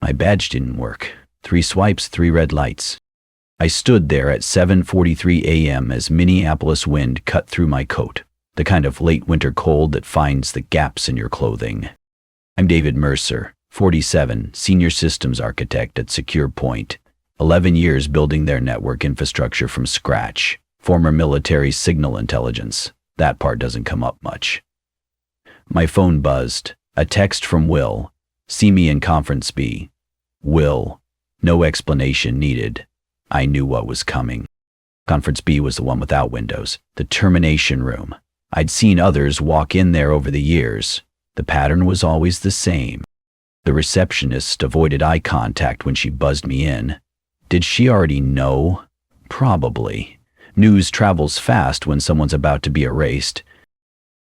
My badge didn't work. 3 swipes, 3 red lights. I stood there at 7:43 a.m. as Minneapolis wind cut through my coat, the kind of late winter cold that finds the gaps in your clothing. I'm David Mercer, 47, Senior Systems Architect at SecurePoint, 11 years building their network infrastructure from scratch, former military signal intelligence. That part doesn't come up much. My phone buzzed. A text from Will. See me in Conference B. Will. No explanation needed. I knew what was coming. Conference B was the one without windows, the termination room. I'd seen others walk in there over the years. The pattern was always the same. The receptionist avoided eye contact when she buzzed me in. Did she already know? Probably. News travels fast when someone's about to be erased.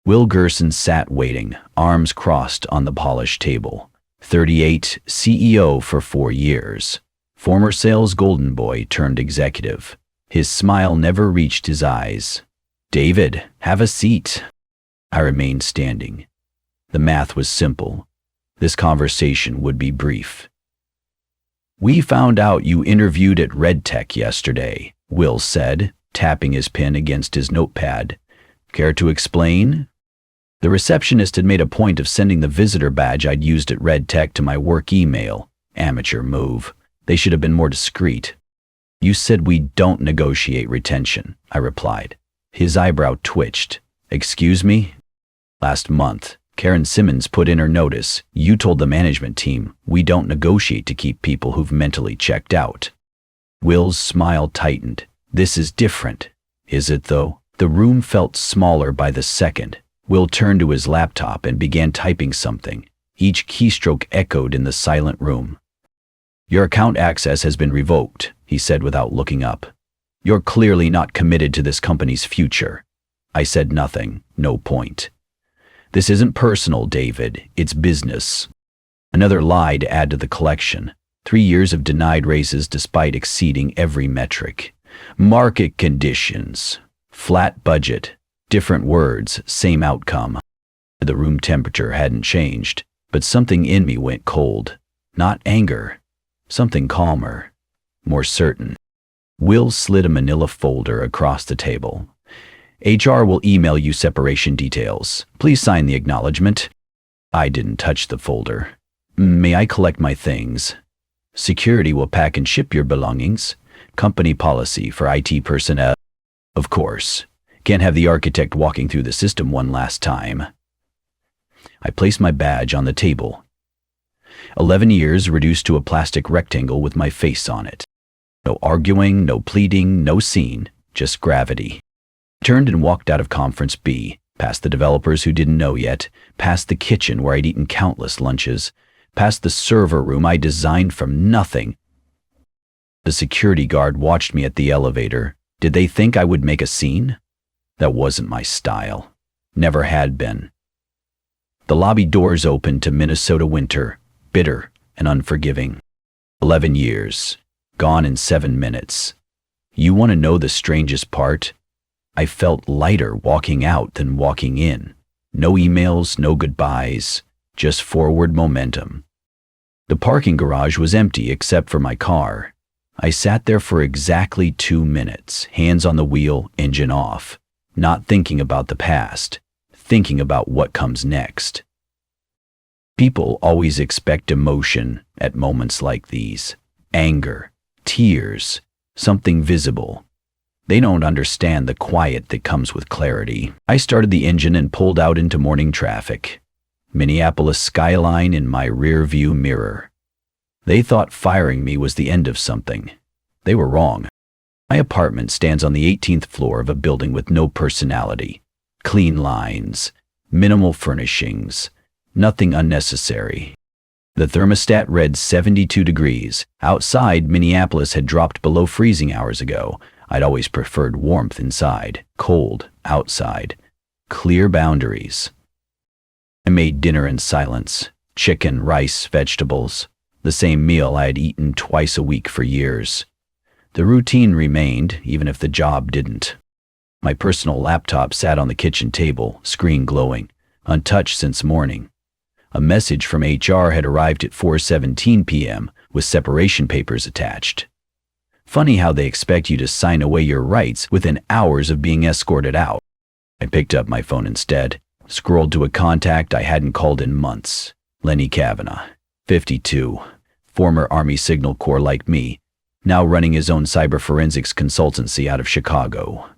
Will Gerson sat waiting, arms crossed on the polished table. 38, CEO for 4 years. Former sales golden boy turned executive. His smile never reached his eyes. David, have a seat. I remained standing. The math was simple. This conversation would be brief. We found out you interviewed at RedTech yesterday, Will said, tapping his pen against his notepad. Care to explain? The receptionist had made a point of sending the visitor badge I'd used at RedTech to my work email. Amateur move. They should have been more discreet. You said we don't negotiate retention, I replied. His eyebrow twitched. Excuse me? Last month, Karen Simmons put in her notice. You told the management team we don't negotiate to keep people who've mentally checked out. Will's smile tightened. This is different. Is it though? The room felt smaller by the second. Will turned to his laptop and began typing something. Each keystroke echoed in the silent room. Your account access has been revoked, he said without looking up. You're clearly not committed to this company's future. I said nothing. No point. This isn't personal, David. It's business. Another lie to add to the collection. 3 years of denied raises despite exceeding every metric. Market conditions. Flat budget. Different words, same outcome. The room temperature hadn't changed, but something in me went cold. Not anger. Something calmer. More certain. Will slid a manila folder across the table. HR will email you separation details. Please sign the acknowledgement. I didn't touch the folder. May I collect my things? Security will pack and ship your belongings. Company policy for IT personnel. Of course. Can't have the architect walking through the system one last time. I placed my badge on the table. 11 years reduced to a plastic rectangle with my face on it. No arguing, no pleading, no scene, just gravity. I turned and walked out of Conference B, past the developers who didn't know yet, past the kitchen where I'd eaten countless lunches, past the server room I designed from nothing. The security guard watched me at the elevator. Did they think I would make a scene? That wasn't my style. Never had been. The lobby doors opened to Minnesota winter, bitter and unforgiving. 11 years, gone in 7 minutes. You want to know the strangest part? I felt lighter walking out than walking in. No emails, no goodbyes, just forward momentum. The parking garage was empty except for my car. I sat there for exactly 2 minutes, hands on the wheel, engine off. Not thinking about the past, thinking about what comes next. People always expect emotion at moments like these. Anger, tears, something visible. They don't understand the quiet that comes with clarity. I started the engine and pulled out into morning traffic. Minneapolis skyline in my rear view mirror. They thought firing me was the end of something. They were wrong. My apartment stands on the 18th floor of a building with no personality. Clean lines, minimal furnishings, nothing unnecessary. The thermostat read 72 degrees. Outside, Minneapolis had dropped below freezing hours ago. I'd always preferred warmth inside, cold outside. Clear boundaries. I made dinner in silence. Chicken, rice, vegetables. The same meal I had eaten twice a week for years. The routine remained, even if the job didn't. My personal laptop sat on the kitchen table, screen glowing, untouched since morning. A message from HR had arrived at 4:17 p.m., with separation papers attached. Funny how they expect you to sign away your rights within hours of being escorted out. I picked up my phone instead, scrolled to a contact I hadn't called in months. Lenny Kavanagh, 52, former Army Signal Corps like me, now running his own cyber forensics consultancy out of Chicago.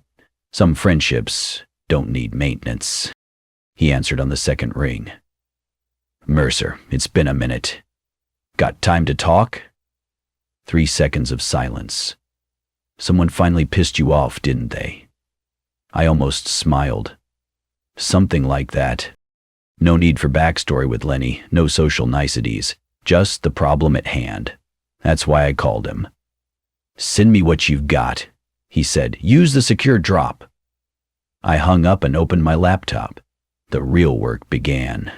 Some friendships don't need maintenance. He answered on the second ring. Mercer, it's been a minute. Got time to talk? 3 seconds of silence. Someone finally pissed you off, didn't they? I almost smiled. Something like that. No need for backstory with Lenny, no social niceties, just the problem at hand. That's why I called him. Send me what you've got, he said. Use the secure drop. I hung up and opened my laptop. The real work began.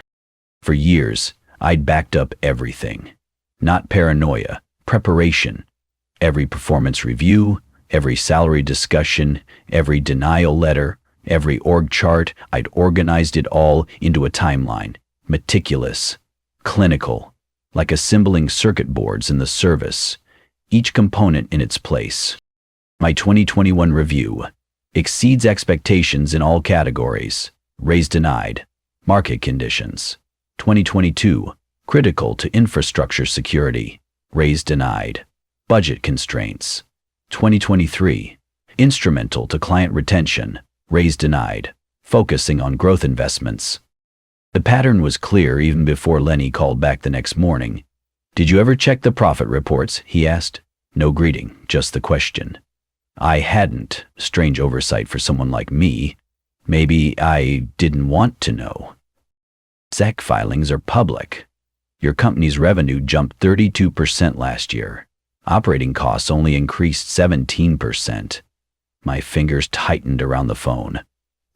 For years, I'd backed up everything. Not paranoia, preparation. Every performance review, every salary discussion, every denial letter, every org chart, I'd organized it all into a timeline. Meticulous, clinical, like assembling circuit boards in the service. Each component in its place. My 2021 review exceeds expectations in all categories. Raise denied. Market conditions. 2022, critical to infrastructure security. Raise denied. Budget constraints. 2023, instrumental to client retention. Raise denied. Focusing on growth investments. The pattern was clear even before Lenny called back the next morning. Did you ever check the profit reports? He asked. No greeting, just the question. I hadn't. Strange oversight for someone like me. Maybe I didn't want to know. SEC filings are public. Your company's revenue jumped 32% last year. Operating costs only increased 17%. My fingers tightened around the phone.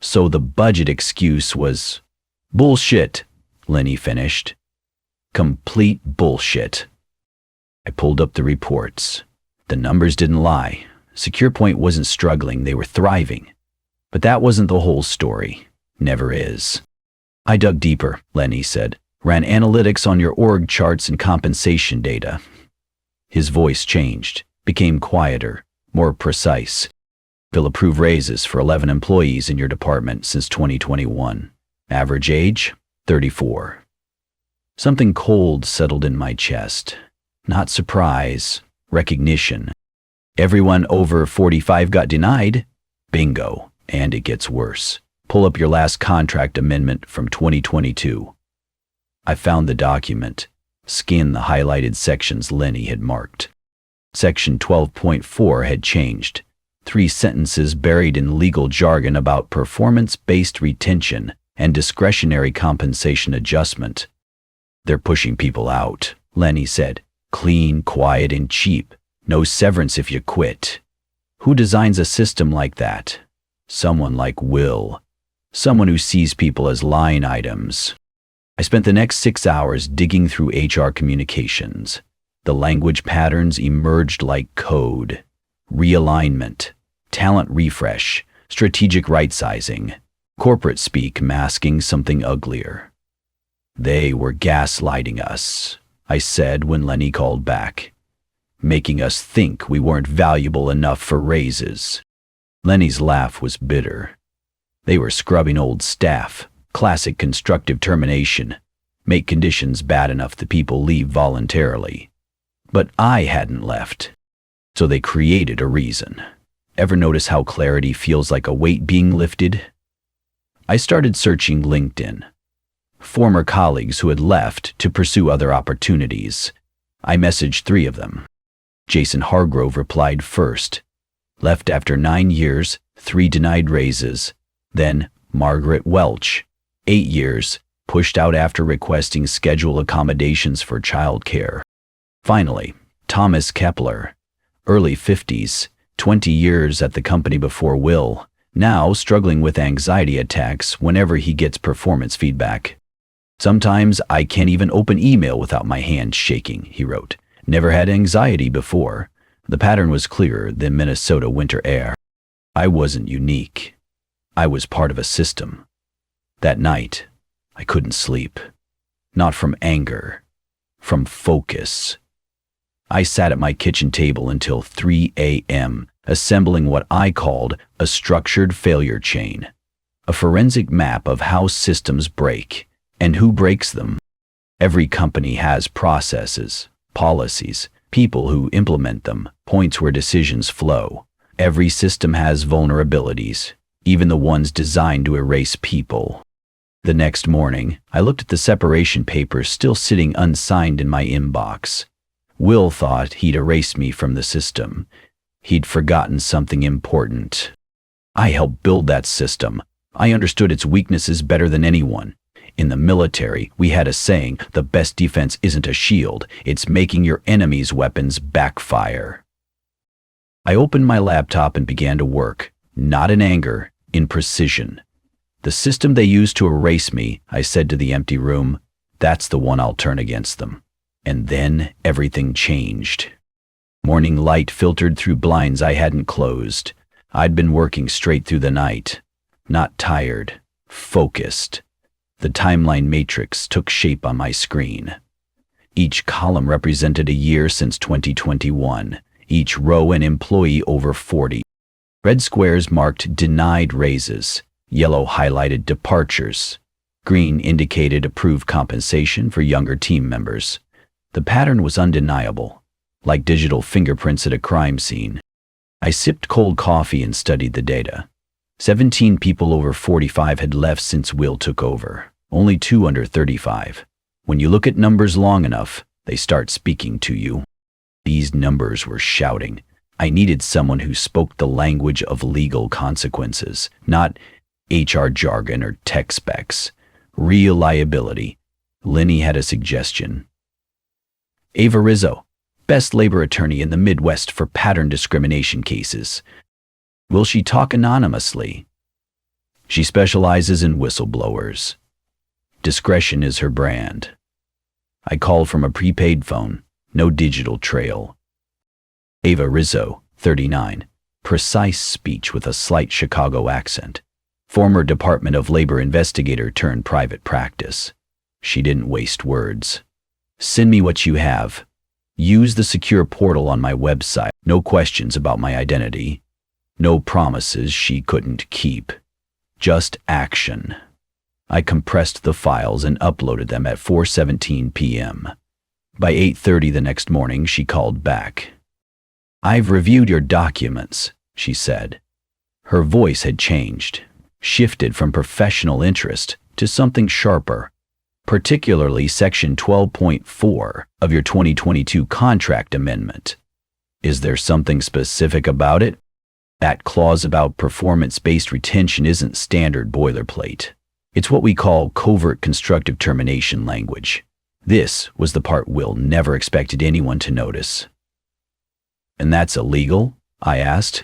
So the budget excuse was bullshit, Lenny finished. Complete bullshit. I pulled up the reports. The numbers didn't lie. SecurePoint wasn't struggling, they were thriving. But that wasn't the whole story. Never is. I dug deeper, Lenny said. Ran analytics on your org charts and compensation data. His voice changed, became quieter, more precise. They'll approve raises for 11 employees in your department since 2021. Average age, 34. Something cold settled in my chest. Not surprise, recognition. Everyone over 45 got denied? Bingo. And it gets worse. Pull up your last contract amendment from 2022. I found the document. Scanned the highlighted sections Lenny had marked. Section 12.4 had changed. 3 sentences buried in legal jargon about performance-based retention and discretionary compensation adjustment. They're pushing people out, Lenny said. Clean, quiet, and cheap. No severance if you quit. Who designs a system like that? Someone like Will. Someone who sees people as line items. I spent the next 6 hours digging through HR communications. The language patterns emerged like code. Realignment, talent refresh, strategic right-sizing, corporate speak masking something uglier. They were gaslighting us, I said when Lenny called back, making us think we weren't valuable enough for raises. Lenny's laugh was bitter. They were scrubbing old staff, classic constructive termination, make conditions bad enough that people leave voluntarily. But I hadn't left, so they created a reason. Ever notice how clarity feels like a weight being lifted? I started searching LinkedIn. Former colleagues who had left to pursue other opportunities. I messaged 3 of them. Jason Hargrove replied first. Left after 9 years, 3 denied raises. Then Margaret Welch, 8 years, pushed out after requesting schedule accommodations for childcare. Finally, Thomas Kepler, early 50s, 20 years at the company before Will, now struggling with anxiety attacks whenever he gets performance feedback. Sometimes I can't even open email without my hands shaking, he wrote. Never had anxiety before. The pattern was clearer than Minnesota winter air. I wasn't unique. I was part of a system. That night, I couldn't sleep. Not from anger, from focus. I sat at my kitchen table until 3 a.m., assembling what I called a structured failure chain, a forensic map of how systems break and who breaks them. Every company has processes, policies, people who implement them, points where decisions flow. Every system has vulnerabilities, even the ones designed to erase people. The next morning, I looked at the separation papers still sitting unsigned in my inbox. Will thought he'd erased me from the system. He'd forgotten something important. I helped build that system. I understood its weaknesses better than anyone. In the military, we had a saying, the best defense isn't a shield, it's making your enemy's weapons backfire. I opened my laptop and began to work, not in anger, in precision. The system they used to erase me, I said to the empty room, that's the one I'll turn against them. And then everything changed. Morning light filtered through blinds I hadn't closed. I'd been working straight through the night. Not tired, focused. The timeline matrix took shape on my screen. Each column represented a year since 2021, each row an employee over 40. Red squares marked denied raises, yellow highlighted departures, green indicated approved compensation for younger team members. The pattern was undeniable, like digital fingerprints at a crime scene. I sipped cold coffee and studied the data. 17 people over 45 had left since Will took over, only 2 under 35. When you look at numbers long enough, they start speaking to you. These numbers were shouting. I needed someone who spoke the language of legal consequences, not HR jargon or tech specs. Real liability. Lenny had a suggestion. Ava Rizzo, best labor attorney in the Midwest for pattern discrimination cases. Will she talk anonymously? She specializes in whistleblowers. Discretion is her brand. I called from a prepaid phone, no digital trail. Ava Rizzo, 39, precise speech with a slight Chicago accent. Former Department of Labor investigator turned private practice. She didn't waste words. Send me what you have. Use the secure portal on my website. No questions about my identity. No promises she couldn't keep. Just action. I compressed the files and uploaded them at 4:17 p.m. By 8:30 the next morning, she called back. I've reviewed your documents, she said. Her voice had changed, shifted from professional interest to something sharper, particularly Section 12.4 of your 2022 contract amendment. Is there something specific about it? That clause about performance-based retention isn't standard boilerplate. It's what we call covert constructive termination language. This was the part Will never expected anyone to notice. And that's illegal? I asked.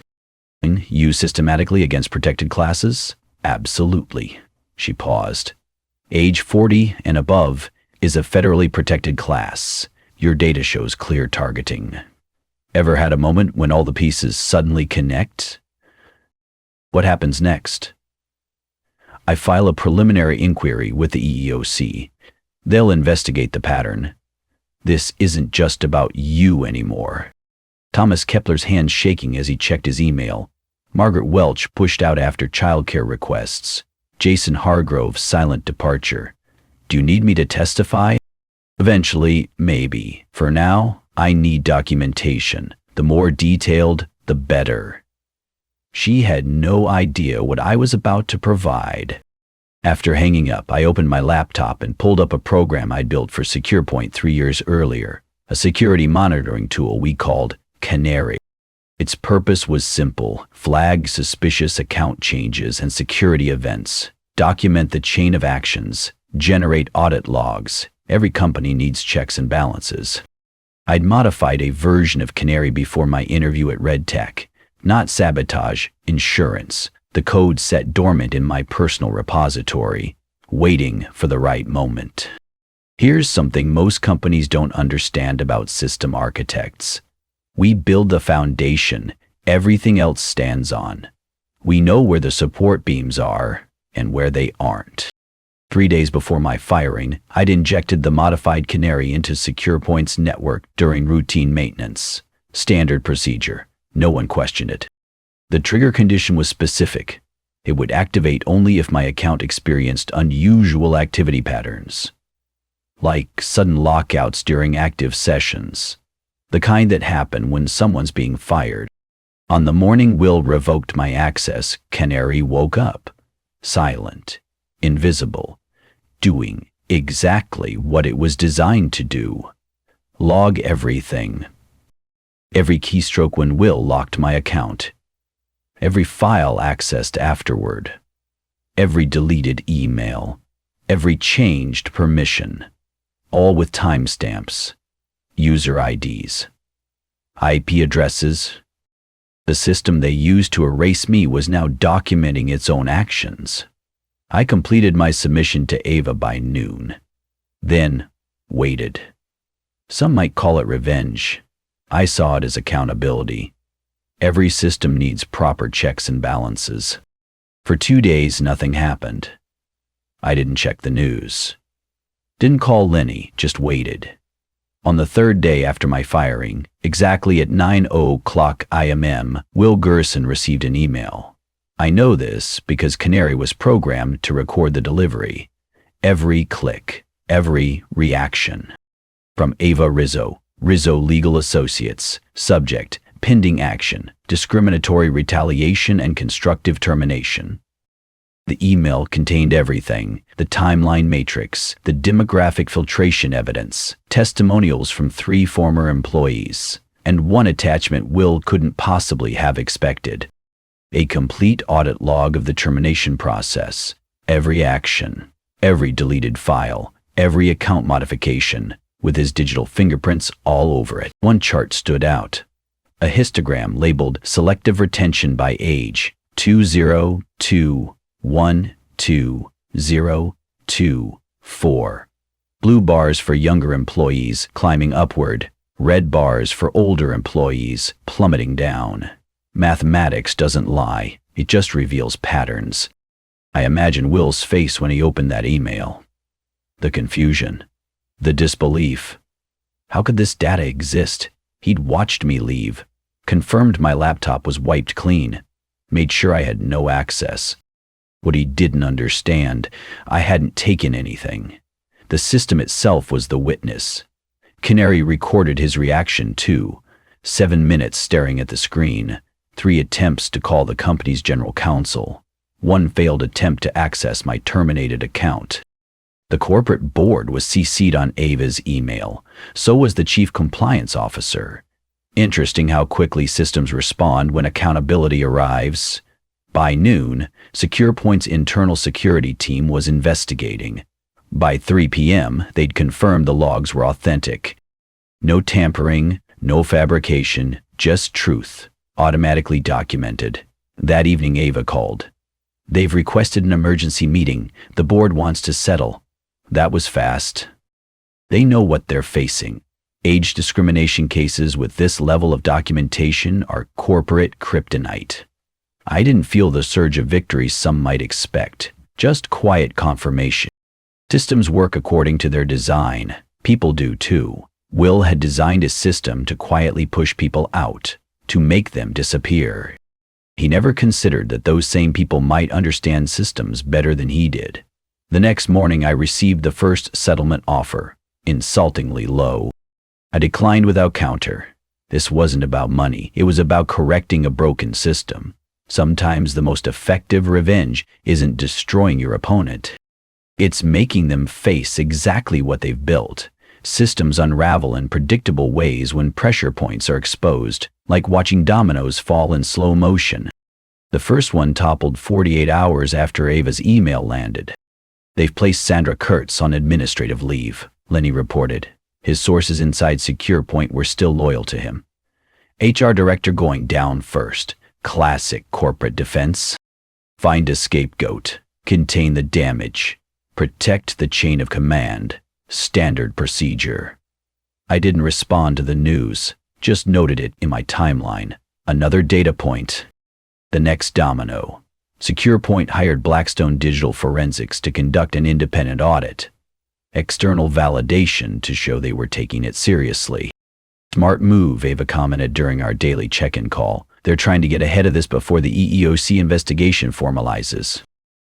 Used systematically against protected classes? Absolutely. She paused. Age 40 and above is a federally protected class. Your data shows clear targeting. Ever had a moment when all the pieces suddenly connect? What happens next? I file a preliminary inquiry with the EEOC. They'll investigate the pattern. This isn't just about you anymore. Thomas Kepler's hand shaking as he checked his email. Margaret Welch pushed out after childcare requests. Jason Hargrove's silent departure. Do you need me to testify? Eventually, maybe. For now, I need documentation. The more detailed, the better. She had no idea what I was about to provide. After hanging up, I opened my laptop and pulled up a program I'd built for SecurePoint 3 years earlier, a security monitoring tool we called Canary. Its purpose was simple: flag suspicious account changes and security events, document the chain of actions, generate audit logs. Every company needs checks and balances. I'd modified a version of Canary before my interview at Red Tech. Not sabotage, insurance. The code sat dormant in my personal repository, waiting for the right moment. Here's something most companies don't understand about system architects. We build the foundation everything else stands on. We know where the support beams are and where they aren't. 3 days before my firing, I'd injected the modified Canary into SecurePoint's network during routine maintenance. Standard procedure. No one questioned it. The trigger condition was specific. It would activate only if my account experienced unusual activity patterns, like sudden lockouts during active sessions, the kind that happen when someone's being fired. On the morning Will revoked my access, Canary woke up, silent, invisible, doing exactly what it was designed to do. Log everything. Every keystroke when Will locked my account. Every file accessed afterward. Every deleted email. Every changed permission. All with timestamps. User IDs. IP addresses. The system they used to erase me was now documenting its own actions. I completed my submission to Ava by noon. Then, waited. Some might call it revenge. I saw it as accountability. Every system needs proper checks and balances. For 2 days, nothing happened. I didn't check the news. Didn't call Lenny, just waited. On the 3rd day after my firing, exactly at 9:00 IMM, Will Gerson received an email. I know this because Canary was programmed to record the delivery. Every click, every reaction. From Ava Rizzo, Rizzo Legal Associates, subject, pending action, discriminatory retaliation and constructive termination. The email contained everything: the timeline matrix, the demographic filtration evidence, testimonials from 3 former employees, and one attachment Will couldn't possibly have expected. A complete audit log of the termination process, every action, every deleted file, every account modification, with his digital fingerprints all over it. One chart stood out. A histogram labeled Selective Retention by Age, 202122024. Blue bars for younger employees climbing upward, red bars for older employees plummeting down. Mathematics doesn't lie, it just reveals patterns. I imagine Will's face when he opened that email. The confusion, the disbelief. How could this data exist? He'd watched me leave, confirmed my laptop was wiped clean, made sure I had no access. What he didn't understand, I hadn't taken anything. The system itself was the witness. Canary recorded his reaction too. 7 minutes staring at the screen, 3 attempts to call the company's general counsel, 1 failed attempt to access my terminated account. The corporate board was CC'd on Ava's email. So was the chief compliance officer. Interesting how quickly systems respond when accountability arrives. By noon, SecurePoint's internal security team was investigating. By 3 p.m., they'd confirmed the logs were authentic. No tampering, no fabrication, just truth, automatically documented. That evening, Ava called. They've requested an emergency meeting. The board wants to settle. That was fast. They know what they're facing. Age discrimination cases with this level of documentation are corporate kryptonite. I didn't feel the surge of victory some might expect, just quiet confirmation. Systems work according to their design. People do too. Will had designed a system to quietly push people out, to make them disappear. He never considered that those same people might understand systems better than he did. The next morning I received the first settlement offer, insultingly low. I declined without counter. This wasn't about money, it was about correcting a broken system. Sometimes the most effective revenge isn't destroying your opponent. It's making them face exactly what they've built. Systems unravel in predictable ways when pressure points are exposed, like watching dominoes fall in slow motion. The first one toppled 48 hours after Ava's email landed. They've placed Sandra Kurtz on administrative leave, Lenny reported. His sources inside SecurePoint were still loyal to him. HR director going down first. Classic corporate defense. Find a scapegoat. Contain the damage. Protect the chain of command. Standard procedure. I didn't respond to the news, just noted it in my timeline. Another data point. The next domino. SecurePoint hired Blackstone Digital Forensics to conduct an independent audit. External validation to show they were taking it seriously. Smart move, Ava commented during our daily check-in call. They're trying to get ahead of this before the EEOC investigation formalizes.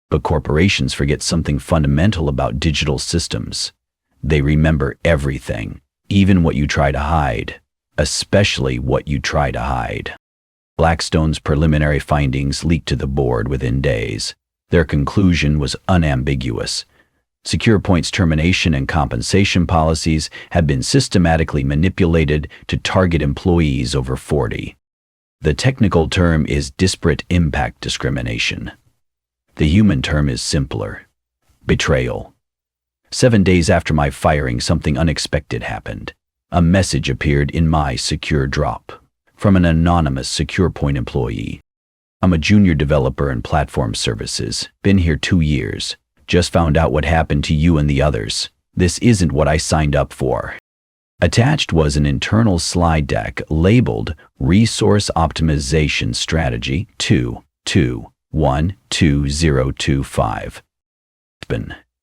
But corporations forget something fundamental about digital systems. They remember everything, even what you try to hide, especially what you try to hide. Blackstone's preliminary findings leaked to the board within days. Their conclusion was unambiguous. SecurePoint's termination and compensation policies had been systematically manipulated to target employees over 40. The technical term is disparate impact discrimination. The human term is simpler: betrayal. 7 days after my firing, something unexpected happened. A message appeared in my secure drop from an anonymous SecurePoint employee. I'm a junior developer in platform services, been here 2 years. Just found out what happened to you and the others. This isn't what I signed up for. Attached was an internal slide deck labeled Resource Optimization Strategy 2212025.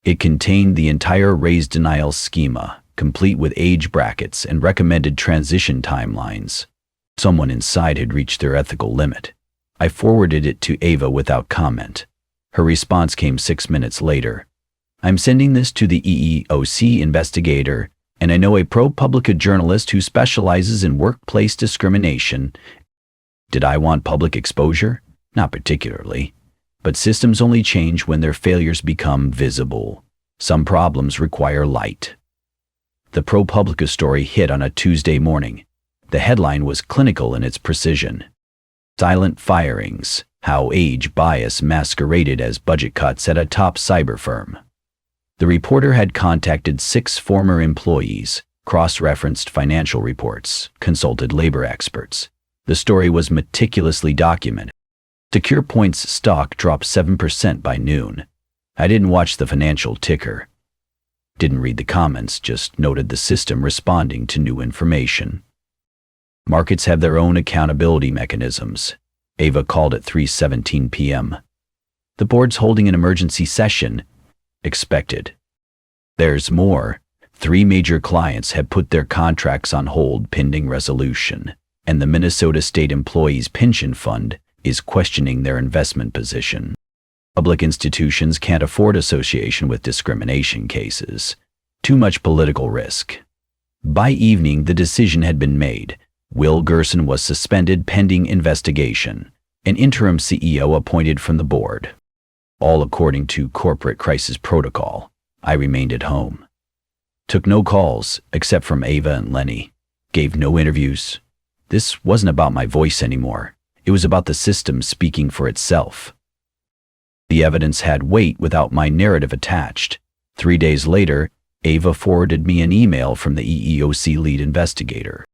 It contained the entire raise denial schema, complete with age brackets and recommended transition timelines. Someone inside had reached their ethical limit. I forwarded it to Ava without comment. Her response came 6 minutes later. I'm sending this to the EEOC investigator, and I know a ProPublica journalist who specializes in workplace discrimination. Did I want public exposure? Not particularly. But systems only change when their failures become visible. Some problems require light. The ProPublica story hit on a Tuesday morning. The headline was clinical in its precision. Silent firings: how age bias masqueraded as budget cuts at a top cyber firm. The reporter had contacted 6 former employees, cross-referenced financial reports, consulted labor experts. The story was meticulously documented. SecurePoint's stock dropped 7% by noon. I didn't watch the financial ticker. Didn't read the comments, just noted the system responding to new information. Markets have their own accountability mechanisms. Ava called at 3:17 p.m. The board's holding an emergency session. Expected. There's more. 3 major clients have put their contracts on hold pending resolution, and the Minnesota State Employees Pension Fund is questioning their investment position. Public institutions can't afford association with discrimination cases. Too much political risk. By evening, the decision had been made. Will Gerson was suspended pending investigation. An interim CEO appointed from the board. All according to corporate crisis protocol. I remained at home. Took no calls, except from Ava and Lenny. Gave no interviews. This wasn't about my voice anymore. It was about the system speaking for itself. The evidence had weight without my narrative attached. 3 days later, Ava forwarded me an email from the EEOC lead investigator.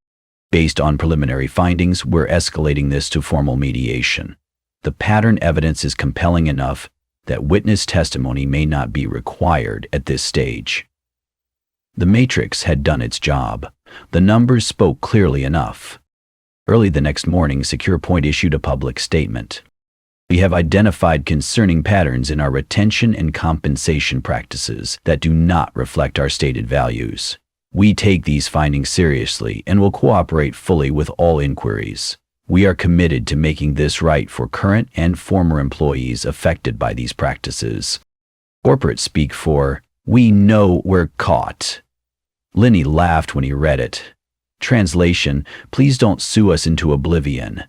Based on preliminary findings, we're escalating this to formal mediation. The pattern evidence is compelling enough that witness testimony may not be required at this stage. The matrix had done its job. The numbers spoke clearly enough. Early the next morning, SecurePoint issued a public statement. We have identified concerning patterns in our retention and compensation practices that do not reflect our stated values. We take these findings seriously and will cooperate fully with all inquiries. We are committed to making this right for current and former employees affected by these practices. Corporate speak for, we know we're caught. Lenny laughed when he read it. Translation, please don't sue us into oblivion.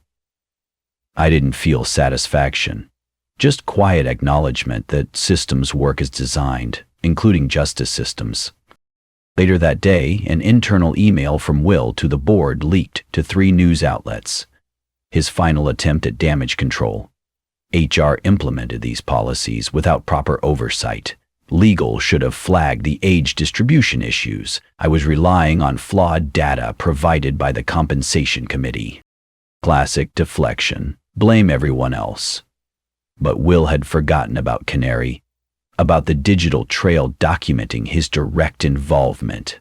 I didn't feel satisfaction. Just quiet acknowledgement that systems work as designed, including justice systems. Later that day, an internal email from Will to the board leaked to 3 news outlets. His final attempt at damage control. HR implemented these policies without proper oversight. Legal should have flagged the age distribution issues. I was relying on flawed data provided by the compensation committee. Classic deflection. Blame everyone else. But Will had forgotten about Canary, about the digital trail documenting his direct involvement.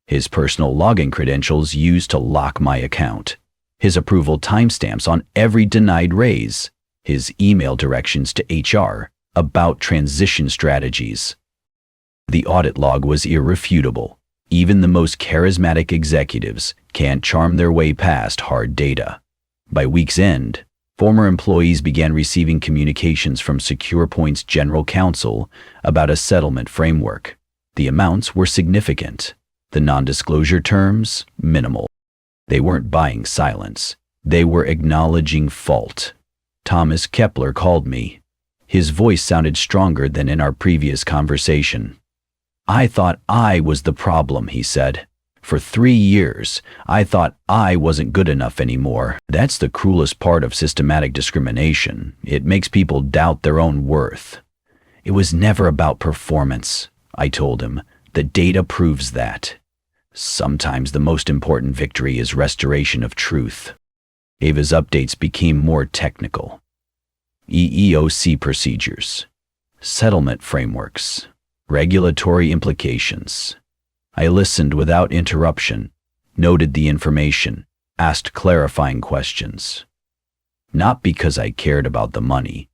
His personal login credentials used to lock my account. His approval timestamps on every denied raise. his email directions to HR about transition strategies. The audit log was irrefutable. Even the most charismatic executives can't charm their way past hard data. By week's end, former employees began receiving communications from SecurePoint's general counsel about a settlement framework. The amounts were significant. The non-disclosure terms, minimal. They weren't buying silence. They were acknowledging fault. Thomas Kepler called me. His voice sounded stronger than in our previous conversation. "I thought I was the problem," he said. "For 3 years, I thought I wasn't good enough anymore." That's the cruelest part of systematic discrimination. It makes people doubt their own worth. "It was never about performance," I told him. "The data proves that." Sometimes the most important victory is restoration of truth. Ava's updates became more technical. EEOC procedures, settlement frameworks, regulatory implications. I listened without interruption, noted the information, asked clarifying questions. Not because I cared about the money,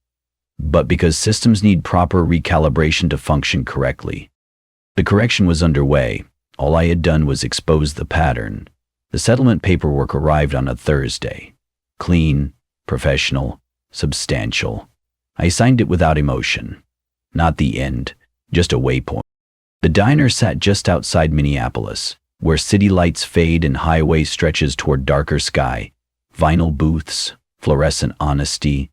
but because systems need proper recalibration to function correctly. The correction was underway. All I had done was expose the pattern. The settlement paperwork arrived on a Thursday. Clean, professional, substantial. I signed it without emotion. Not the end, just a waypoint. The diner sat just outside Minneapolis, where city lights fade and highway stretches toward darker sky. Vinyl booths, fluorescent honesty.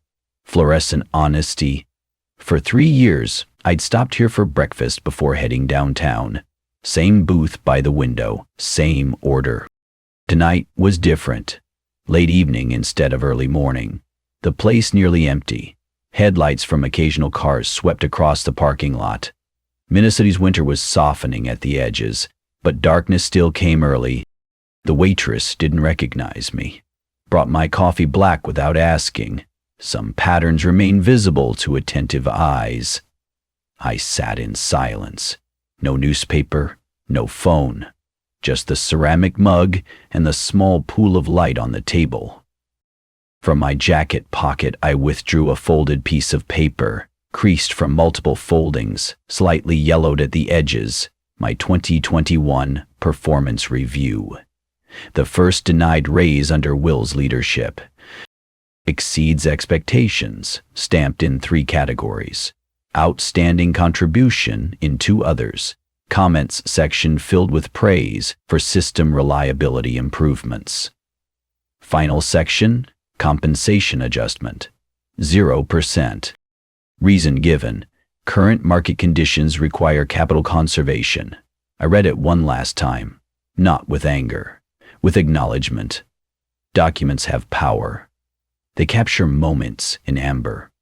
For 3 years, I'd stopped here for breakfast before heading downtown. Same booth by the window, same order. Tonight was different. Late evening instead of early morning. The place nearly empty. Headlights from occasional cars swept across the parking lot. Minnesota's winter was softening at the edges, but darkness still came early. The waitress didn't recognize me. Brought my coffee black without asking. Some patterns remained visible to attentive eyes. I sat in silence. No newspaper, no phone. Just the ceramic mug and the small pool of light on the table. From my jacket pocket, I withdrew a folded piece of paper, creased from multiple foldings, slightly yellowed at the edges, my 2021 performance review. The first denied raise under Will's leadership. Exceeds expectations, stamped in 3 categories. Outstanding contribution in 2 others. Comments section filled with praise for system reliability improvements. Final section, compensation adjustment, 0%. Reason given, current market conditions require capital conservation. I read it one last time, not with anger, with acknowledgement. Documents have power. They capture moments in amber.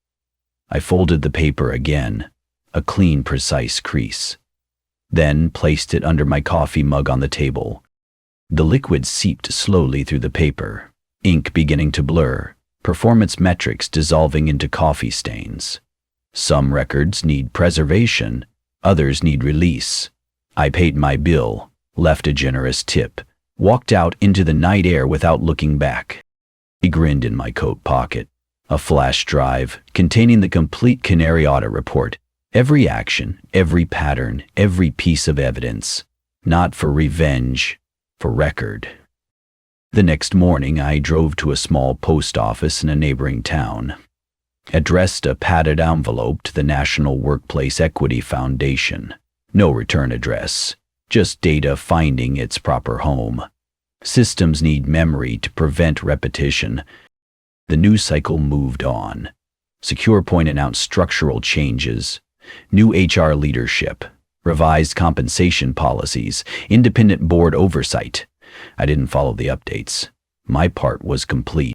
I folded the paper again, a clean, precise crease. Then placed it under my coffee mug on the table. The liquid seeped slowly through the paper, ink beginning to blur, performance metrics dissolving into coffee stains. Some records need preservation, others need release. I paid my bill, left a generous tip, walked out into the night air without looking back. He grinned in my coat pocket. A flash drive containing the complete Canary audit report. Every action, every pattern, every piece of evidence. Not for revenge, for record. The next morning, I drove to a small post office in a neighboring town. Addressed a padded envelope to the National Workplace Equity Foundation. No return address, just data finding its proper home. Systems need memory to prevent repetition. The news cycle moved on. SecurePoint announced structural changes, new HR leadership, revised compensation policies, independent board oversight. I didn't follow the updates. My part was complete.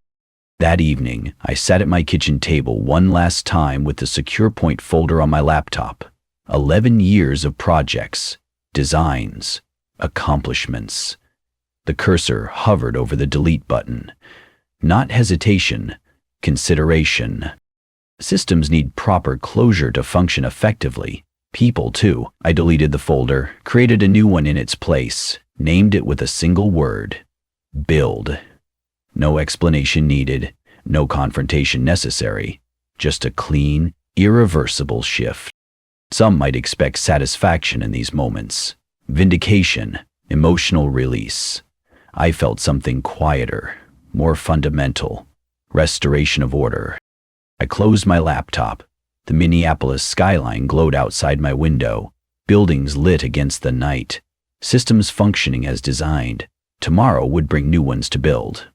That evening, I sat at my kitchen table one last time with the SecurePoint folder on my laptop. 11 years of projects, designs, accomplishments. The cursor hovered over the delete button. Not hesitation, consideration. Systems need proper closure to function effectively. People, too. I deleted the folder, created a new one in its place, named it with a single word. Build. No explanation needed, no confrontation necessary. just a clean, irreversible shift. Some might expect satisfaction in these moments, vindication, emotional release. I felt something quieter, more fundamental, restoration of order. I closed my laptop. The Minneapolis skyline glowed outside my window, buildings lit against the night, systems functioning as designed. Tomorrow would bring new ones to build.